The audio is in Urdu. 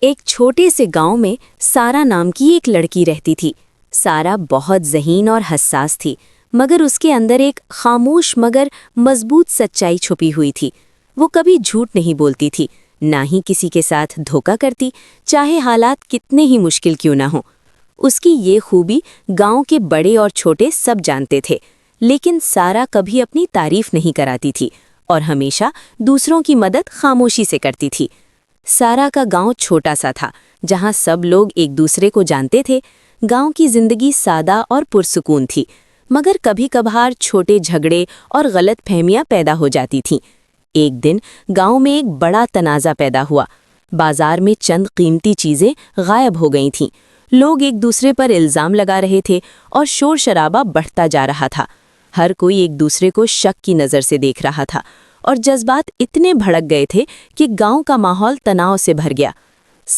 ایک چھوٹے سے گاؤں میں سارا نام کی ایک لڑکی رہتی تھی۔ سارا بہت ذہین اور حساس تھی، مگر اس کے اندر ایک خاموش مگر مضبوط سچائی چھپی ہوئی تھی۔ وہ کبھی جھوٹ نہیں بولتی تھی، نہ ہی کسی کے ساتھ دھوکہ کرتی، چاہے حالات کتنے ہی مشکل کیوں نہ ہوں۔ اس کی یہ خوبی گاؤں کے بڑے اور چھوٹے سب جانتے تھے، لیکن سارا کبھی اپنی تعریف نہیں کراتی تھی اور ہمیشہ دوسروں کی مدد خاموشی سے کرتی تھی۔ سارا کا گاؤں چھوٹا سا تھا، جہاں سب لوگ ایک دوسرے کو جانتے تھے۔ گاؤں کی زندگی سادہ اور پرسکون تھی، مگر کبھی کبھار چھوٹے جھگڑے اور غلط فہمیاں پیدا ہو جاتی تھیں۔ ایک دن گاؤں میں ایک بڑا تنازع پیدا ہوا۔ بازار میں چند قیمتی چیزیں غائب ہو گئی تھیں۔ لوگ ایک دوسرے پر الزام لگا رہے تھے اور شور شرابہ بڑھتا جا رہا تھا۔ ہر کوئی ایک دوسرے کو شک کی نظر سے دیکھ رہا تھا، اور جذبات اتنے بھڑک گئے تھے کہ گاؤں کا ماحول تناؤ سے بھر گیا۔